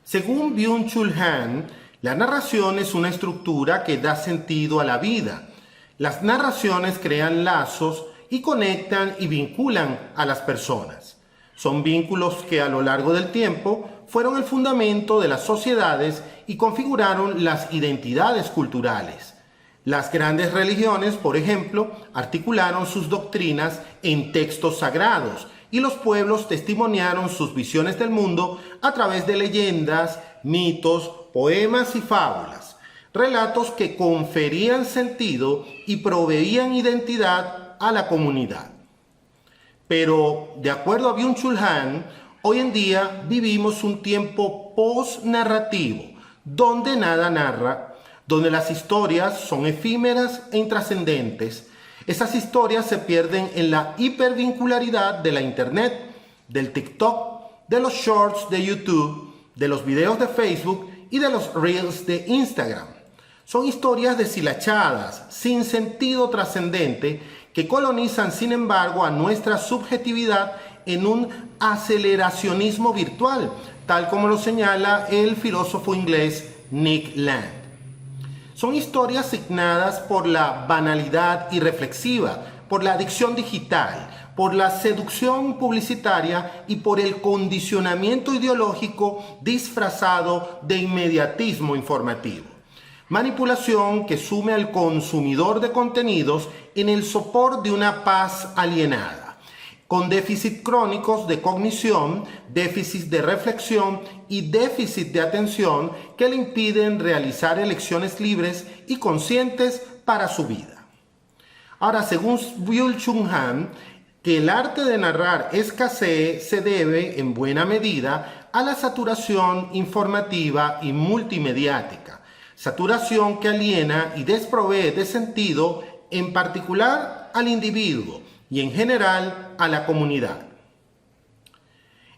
Según Byung-Chul Han, la narración es una estructura que da sentido a la vida. Las narraciones crean lazos y conectan y vinculan a las personas. Son vínculos que a lo largo del tiempo fueron el fundamento de las sociedades y configuraron las identidades culturales. Las grandes religiones, por ejemplo, articularon sus doctrinas en textos sagrados y los pueblos testimoniaron sus visiones del mundo a través de leyendas, mitos, poemas y fábulas, relatos que conferían sentido y proveían identidad a la comunidad. Pero, de acuerdo a Byung-Chul Han, hoy en día vivimos un tiempo post-narrativo, donde nada narra, donde las historias son efímeras e intrascendentes. Esas historias se pierden en la hipervincularidad de la internet, del TikTok, de los shorts de YouTube, de los videos de Facebook y de los reels de Instagram. Son historias deshilachadas, sin sentido trascendente, que colonizan sin embargo a nuestra subjetividad en un aceleracionismo virtual, tal como lo señala el filósofo inglés Nick Land. Son historias signadas por la banalidad irreflexiva, por la adicción digital, por la seducción publicitaria y por el condicionamiento ideológico disfrazado de inmediatismo informativo. Manipulación que sume al consumidor de contenidos en el sopor de una paz alienada, con déficit crónicos de cognición, déficit de reflexión y déficit de atención que le impiden realizar elecciones libres y conscientes para su vida. Ahora, según Byung-Chul Han, que el arte de narrar escasee se debe en buena medida a la saturación informativa y multimediática, saturación que aliena y desprovee de sentido, en particular al individuo y en general a la comunidad.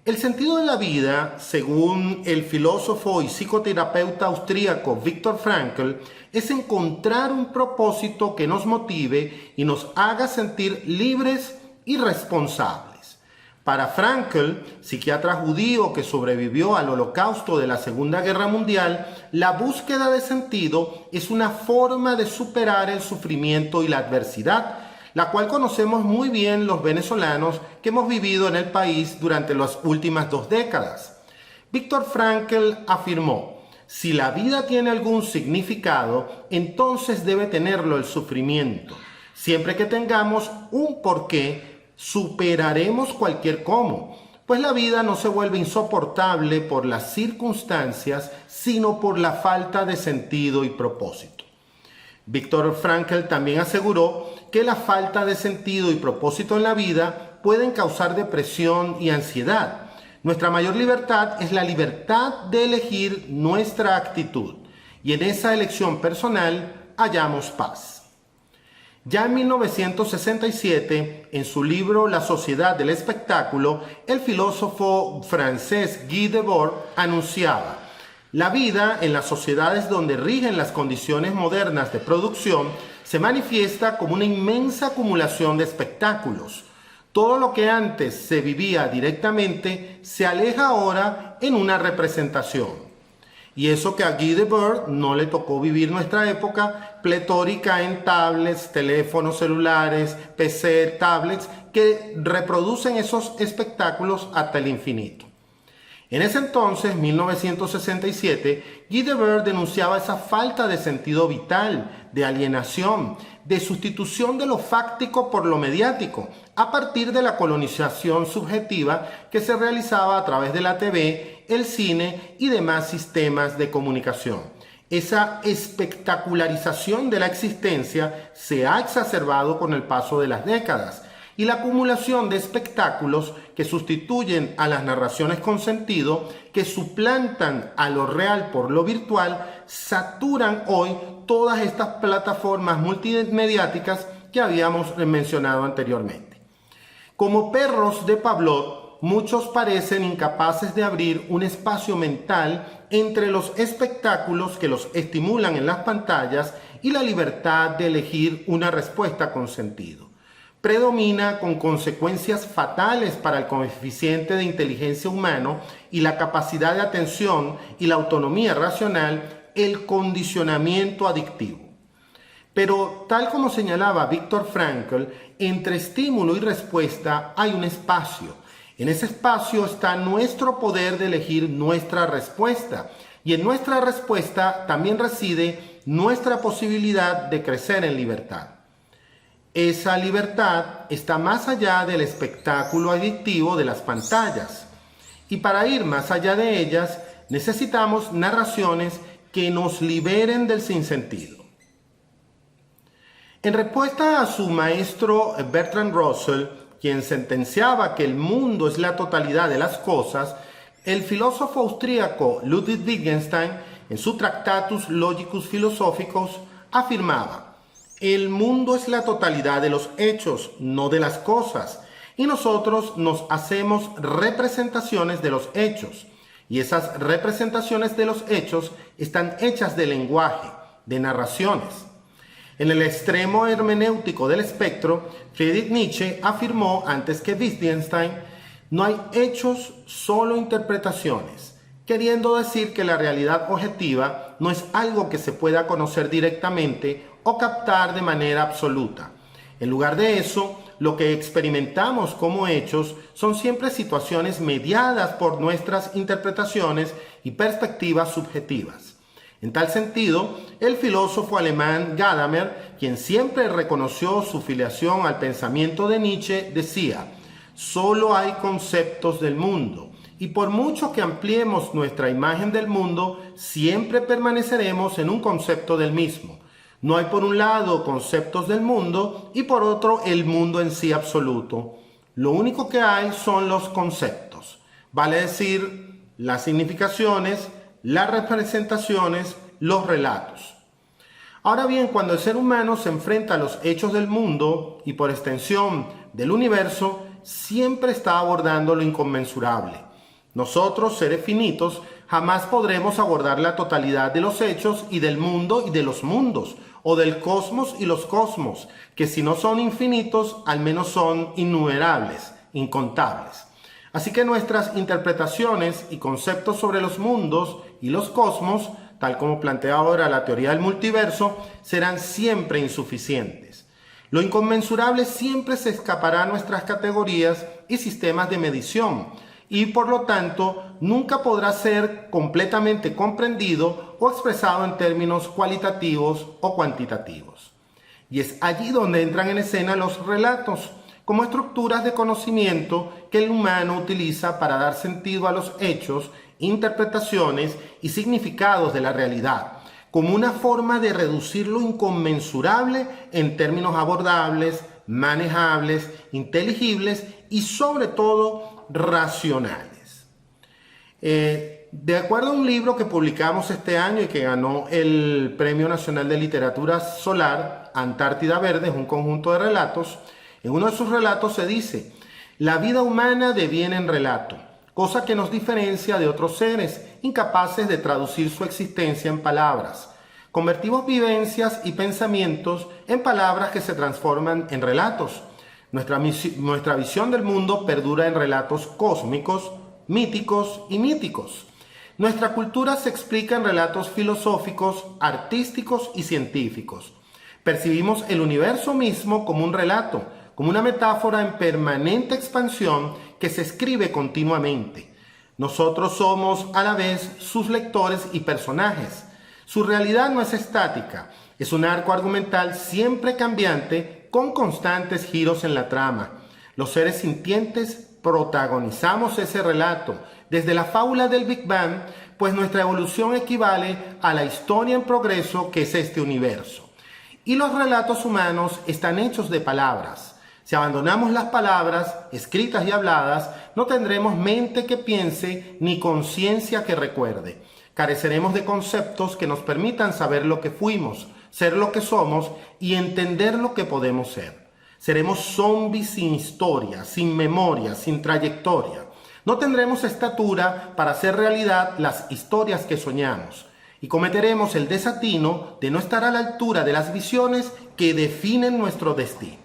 El sentido de la vida, según el filósofo y psicoterapeuta austríaco Viktor Frankl, es encontrar un propósito que nos motive y nos haga sentir libres y responsables. Para Frankl, psiquiatra judío que sobrevivió al Holocausto de la Segunda Guerra Mundial, la búsqueda de sentido es una forma de superar el sufrimiento y la adversidad, la cual conocemos muy bien los venezolanos que hemos vivido en el país durante las últimas 2 décadas. Viktor Frankl afirmó: si la vida tiene algún significado, entonces debe tenerlo el sufrimiento. Siempre que tengamos un porqué, superaremos cualquier cómo, pues la vida no se vuelve insoportable por las circunstancias, sino por la falta de sentido y propósito. Viktor Frankl también aseguró que la falta de sentido y propósito en la vida pueden causar depresión y ansiedad. Nuestra mayor libertad es la libertad de elegir nuestra actitud, y en esa elección personal hallamos paz. Ya en 1967, en su libro La sociedad del espectáculo, el filósofo francés Guy Debord anunciaba: la vida en las sociedades donde rigen las condiciones modernas de producción se manifiesta como una inmensa acumulación de espectáculos. Todo lo que antes se vivía directamente se aleja ahora en una representación. Y eso que a Guy Debord no le tocó vivir nuestra época pletórica en tablets, teléfonos celulares, PC, tablets, que reproducen esos espectáculos hasta el infinito. En ese entonces, 1967, Guy Debord denunciaba esa falta de sentido vital, de alienación, de sustitución de lo fáctico por lo mediático, a partir de la colonización subjetiva que se realizaba a través de la TV, el cine y demás sistemas de comunicación. Esa espectacularización de la existencia se ha exacerbado con el paso de las décadas, y la acumulación de espectáculos que sustituyen a las narraciones con sentido, que suplantan a lo real por lo virtual, saturan hoy todas estas plataformas multimediáticas que habíamos mencionado anteriormente. Como perros de Pavlov, muchos parecen incapaces de abrir un espacio mental entre los espectáculos que los estimulan en las pantallas y la libertad de elegir una respuesta con sentido. predomina con consecuencias fatales para el coeficiente de inteligencia humano y la capacidad de atención y la autonomía racional, el condicionamiento adictivo. Pero tal como señalaba Viktor Frankl, entre estímulo y respuesta hay un espacio. En ese espacio está nuestro poder de elegir nuestra respuesta, y en nuestra respuesta también reside nuestra posibilidad de crecer en libertad. Esa libertad está más allá del espectáculo adictivo de las pantallas, y para ir más allá de ellas necesitamos narraciones que nos liberen del sinsentido. En respuesta a su maestro Bertrand Russell, quien sentenciaba que el mundo es la totalidad de las cosas, el filósofo austríaco Ludwig Wittgenstein, en su Tractatus Logicus Philosophicus, afirmaba: el mundo es la totalidad de los hechos, no de las cosas, y nosotros nos hacemos representaciones de los hechos, y esas representaciones de los hechos están hechas de lenguaje, de narraciones. En el extremo hermenéutico del espectro, Friedrich Nietzsche afirmó antes que Wittgenstein: no hay hechos, solo interpretaciones, queriendo decir que la realidad objetiva no es algo que se pueda conocer directamente o captar de manera absoluta. En lugar de eso, lo que experimentamos como hechos son siempre situaciones mediadas por nuestras interpretaciones y perspectivas subjetivas. En tal sentido, el filósofo alemán Gadamer, quien siempre reconoció su filiación al pensamiento de Nietzsche, decía: solo hay conceptos del mundo, y por mucho que ampliemos nuestra imagen del mundo, siempre permaneceremos en un concepto del mismo. No hay por un lado conceptos del mundo y por otro el mundo en sí absoluto. Lo único que hay son los conceptos, vale decir, las significaciones, las representaciones, los relatos. Ahora bien, cuando el ser humano se enfrenta a los hechos del mundo y por extensión del universo, siempre está abordando lo inconmensurable. Nosotros, seres finitos, jamás podremos abordar la totalidad de los hechos y del mundo y de los mundos, o del cosmos y los cosmos, que si no son infinitos, al menos son innumerables, incontables. Así que nuestras interpretaciones y conceptos sobre los mundos y los cosmos, tal como plantea ahora la teoría del multiverso, serán siempre insuficientes. Lo inconmensurable siempre se escapará a nuestras categorías y sistemas de medición, y por lo tanto nunca podrá ser completamente comprendido o expresado en términos cualitativos o cuantitativos. Y es allí donde entran en escena los relatos, como estructuras de conocimiento que el humano utiliza para dar sentido a los hechos, interpretaciones y significados de la realidad, como una forma de reducir lo inconmensurable en términos abordables, manejables, inteligibles y sobre todo racionales. De acuerdo a un libro que publicamos este año y que ganó el Premio Nacional de Literatura Solar, Antártida Verde, es un conjunto de relatos. En uno de sus relatos se dice: la vida humana deviene en relato, cosa que nos diferencia de otros seres incapaces de traducir su existencia en palabras. Convertimos vivencias y pensamientos en palabras que se transforman en relatos. Nuestra visión del mundo perdura en relatos cósmicos, míticos y míticos. Nuestra cultura se explica en relatos filosóficos, artísticos y científicos. Percibimos el universo mismo como un relato, como una metáfora en permanente expansión que se escribe continuamente. Nosotros somos a la vez sus lectores y personajes. Su realidad no es estática, es un arco argumental siempre cambiante con constantes giros en la trama. Los seres sintientes protagonizamos ese relato desde la fábula del Big Bang, pues nuestra evolución equivale a la historia en progreso que es este universo. Y los relatos humanos están hechos de palabras. Si abandonamos las palabras, escritas y habladas, no tendremos mente que piense ni conciencia que recuerde. Careceremos de conceptos que nos permitan saber lo que fuimos, ser lo que somos y entender lo que podemos ser. Seremos zombies sin historia, sin memoria, sin trayectoria. No tendremos estatura para hacer realidad las historias que soñamos. Y cometeremos el desatino de no estar a la altura de las visiones que definen nuestro destino.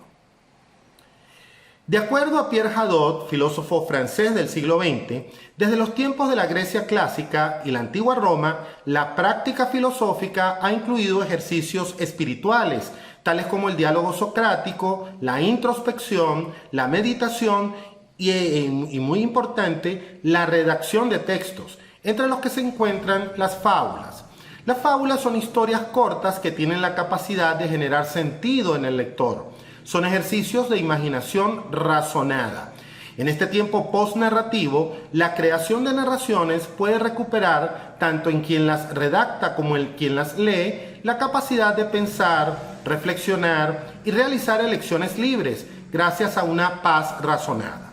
De acuerdo a Pierre Hadot, filósofo francés del siglo XX, desde los tiempos de la Grecia clásica y la antigua Roma, la práctica filosófica ha incluido ejercicios espirituales, tales como el diálogo socrático, la introspección, la meditación y muy importante, la redacción de textos, entre los que se encuentran las fábulas. Las fábulas son historias cortas que tienen la capacidad de generar sentido en el lector. Son ejercicios de imaginación razonada. En este tiempo postnarrativo, la creación de narraciones puede recuperar, tanto en quien las redacta como en quien las lee, la capacidad de pensar, reflexionar y realizar elecciones libres, gracias a una paz razonada.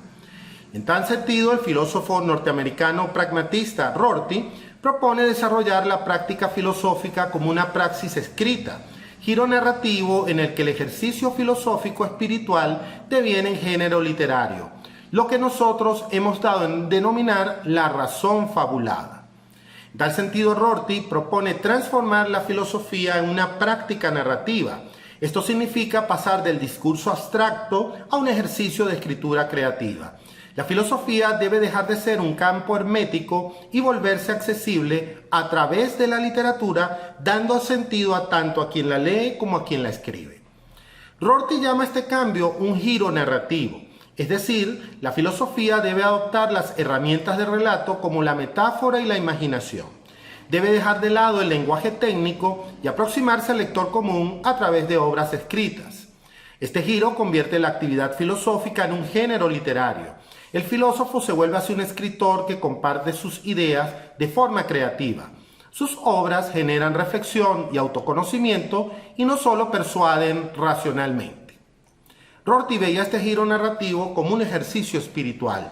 En tal sentido, el filósofo norteamericano pragmatista Rorty propone desarrollar la práctica filosófica como una praxis escrita, giro narrativo en el que el ejercicio filosófico espiritual deviene en género literario, lo que nosotros hemos dado en denominar la razón fabulada. En tal sentido, Rorty propone transformar la filosofía en una práctica narrativa. Esto significa pasar del discurso abstracto a un ejercicio de escritura creativa. La filosofía debe dejar de ser un campo hermético y volverse accesible a través de la literatura, dando sentido tanto a quien la lee como a quien la escribe. Rorty llama a este cambio un giro narrativo, es decir, la filosofía debe adoptar las herramientas de relato como la metáfora y la imaginación. Debe dejar de lado el lenguaje técnico y aproximarse al lector común a través de obras escritas. Este giro convierte la actividad filosófica en un género literario. El filósofo se vuelve así un escritor que comparte sus ideas de forma creativa. Sus obras generan reflexión y autoconocimiento y no solo persuaden racionalmente. Rorty veía este giro narrativo como un ejercicio espiritual.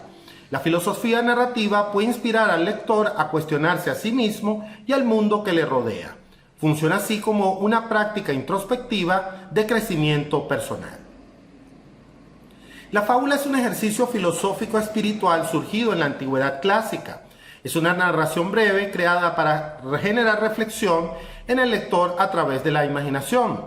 La filosofía narrativa puede inspirar al lector a cuestionarse a sí mismo y al mundo que le rodea. Funciona así como una práctica introspectiva de crecimiento personal. La fábula es un ejercicio filosófico espiritual surgido en la antigüedad clásica. Es una narración breve creada para generar reflexión en el lector a través de la imaginación.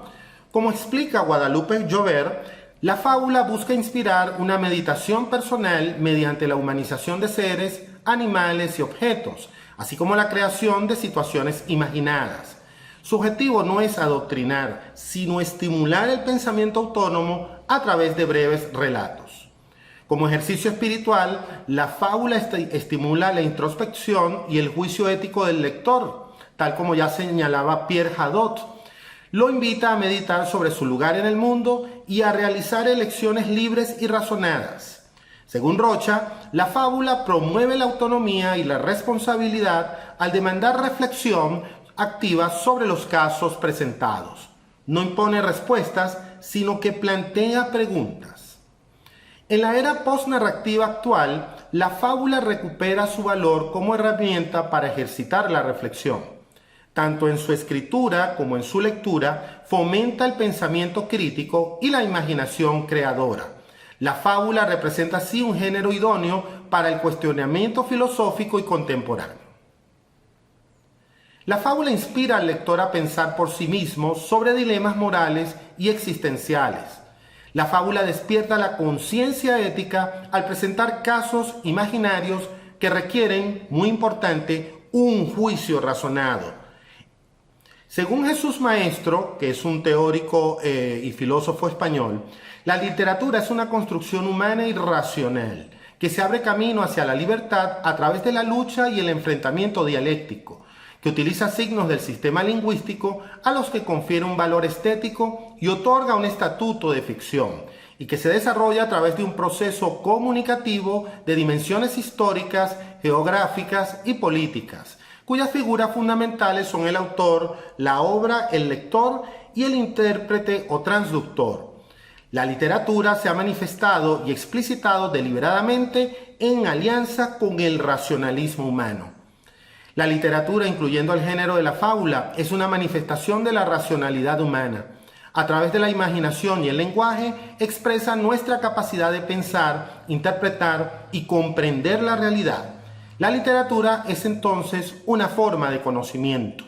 Como explica Guadalupe Jover, la fábula busca inspirar una meditación personal mediante la humanización de seres, animales y objetos, así como la creación de situaciones imaginadas. Su objetivo no es adoctrinar, sino estimular el pensamiento autónomo a través de breves relatos. Como ejercicio espiritual, la fábula estimula la introspección y el juicio ético del lector, tal como ya señalaba Pierre Hadot. Lo invita a meditar sobre su lugar en el mundo y a realizar elecciones libres y razonadas. Según Rocha, la fábula promueve la autonomía y la responsabilidad al demandar reflexión activa sobre los casos presentados. No impone respuestas, sino que plantea preguntas. En la era postnarrativa actual, la fábula recupera su valor como herramienta para ejercitar la reflexión. Tanto en su escritura como en su lectura, fomenta el pensamiento crítico y la imaginación creadora. La fábula representa así un género idóneo para el cuestionamiento filosófico y contemporáneo. La fábula inspira al lector a pensar por sí mismo sobre dilemas morales y existenciales. La fábula despierta la conciencia ética al presentar casos imaginarios que requieren, muy importante, un juicio razonado. Según Jesús Maestro, que es un teórico y filósofo español, la literatura es una construcción humana y racional que se abre camino hacia la libertad a través de la lucha y el enfrentamiento dialéctico, que utiliza signos del sistema lingüístico a los que confiere un valor estético y otorga un estatuto de ficción, y que se desarrolla a través de un proceso comunicativo de dimensiones históricas, geográficas y políticas, cuyas figuras fundamentales son el autor, la obra, el lector y el intérprete o transductor. La literatura se ha manifestado y explicitado deliberadamente en alianza con el racionalismo humano. La literatura, incluyendo el género de la fábula, es una manifestación de la racionalidad humana. A través de la imaginación y el lenguaje, expresa nuestra capacidad de pensar, interpretar y comprender la realidad. La literatura es entonces una forma de conocimiento.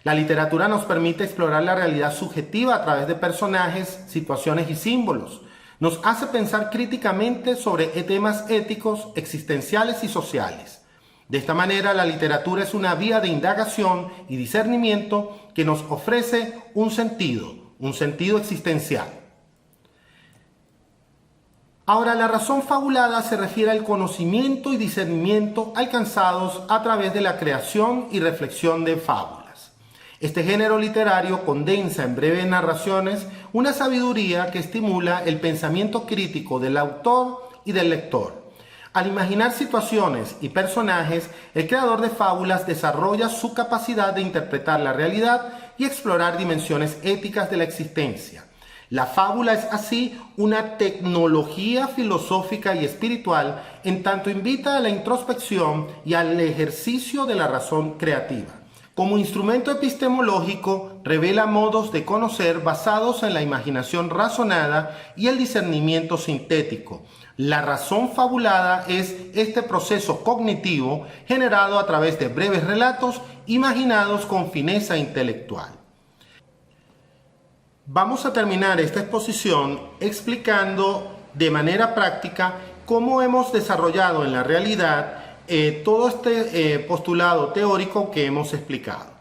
La literatura nos permite explorar la realidad subjetiva a través de personajes, situaciones y símbolos. Nos hace pensar críticamente sobre temas éticos, existenciales y sociales. De esta manera, la literatura es una vía de indagación y discernimiento que nos ofrece un sentido existencial. Ahora, la razón fabulada se refiere al conocimiento y discernimiento alcanzados a través de la creación y reflexión de fábulas. Este género literario condensa en breves narraciones una sabiduría que estimula el pensamiento crítico del autor y del lector. Al imaginar situaciones y personajes, el creador de fábulas desarrolla su capacidad de interpretar la realidad y explorar dimensiones éticas de la existencia. La fábula es así una tecnología filosófica y espiritual, en tanto invita a la introspección y al ejercicio de la razón creativa. Como instrumento epistemológico, revela modos de conocer basados en la imaginación razonada y el discernimiento sintético. La razón fabulada es este proceso cognitivo generado a través de breves relatos imaginados con fineza intelectual. Vamos a terminar esta exposición explicando de manera práctica cómo hemos desarrollado en la realidad todo este postulado teórico que hemos explicado.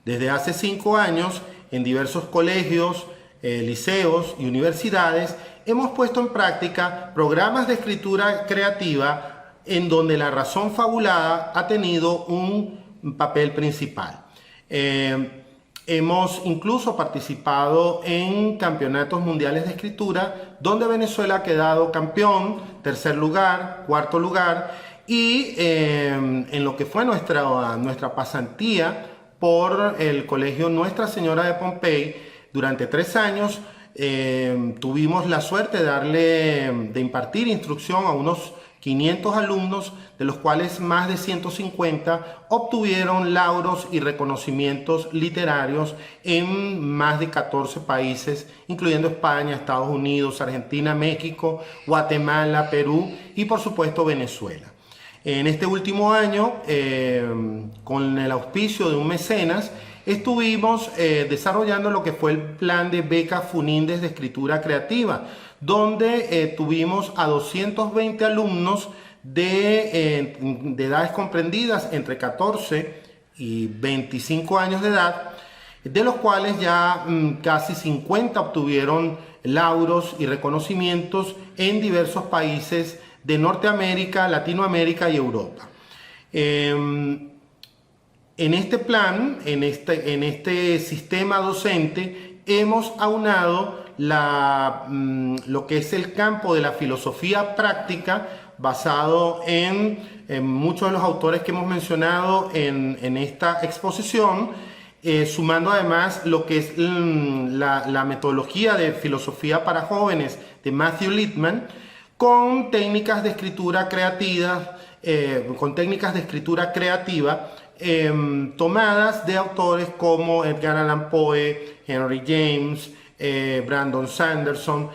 Desde hace 5 años, en diversos colegios, liceos y universidades, hemos puesto en práctica programas de escritura creativa en donde la razón fabulada ha tenido un papel principal. Hemos incluso participado en campeonatos mundiales de escritura, donde Venezuela ha quedado campeón, tercer lugar, cuarto lugar, y en lo que fue nuestra pasantía por el colegio Nuestra Señora de Pompey, durante 3 años tuvimos la suerte de impartir instrucción a unos 500 alumnos, de los cuales más de 150 obtuvieron lauros y reconocimientos literarios en más de 14 países, incluyendo España, Estados Unidos, Argentina, México, Guatemala, Perú y por supuesto Venezuela. En este último año, con el auspicio de un mecenas, estuvimos desarrollando lo que fue el plan de beca Funindes de escritura creativa, donde tuvimos a 220 alumnos de edades comprendidas entre 14 y 25 años de edad, de los cuales ya casi 50 obtuvieron lauros y reconocimientos en diversos países de Norteamérica, Latinoamérica y Europa. En este plan, en este sistema docente, hemos aunado lo que es el campo de la filosofía práctica, basado en muchos de los autores que hemos mencionado en esta exposición, sumando además lo que es la metodología de filosofía para jóvenes de Matthew Lipman, con técnicas de escritura creativa, tomadas de autores como Edgar Allan Poe, Henry James, Brandon Sanderson,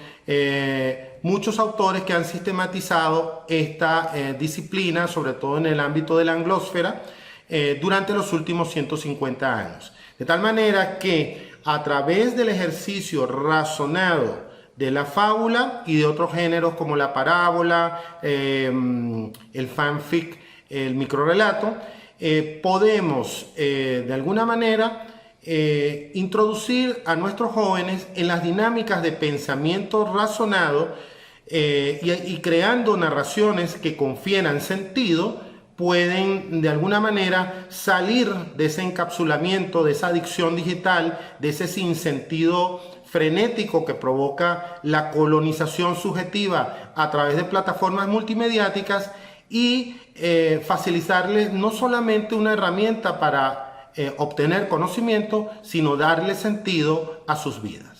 muchos autores que han sistematizado esta disciplina, sobre todo en el ámbito de la anglósfera, durante los últimos 150 años. De tal manera que a través del ejercicio razonado de la fábula y de otros géneros como la parábola, el fanfic, el microrrelato, podemos de alguna manera introducir a nuestros jóvenes en las dinámicas de pensamiento razonado y creando narraciones que confieran sentido, pueden de alguna manera salir de ese encapsulamiento, de esa adicción digital, de ese sinsentido frenético que provoca la colonización subjetiva a través de plataformas multimediáticas y facilitarles no solamente una herramienta para obtener conocimiento, sino darle sentido a sus vidas.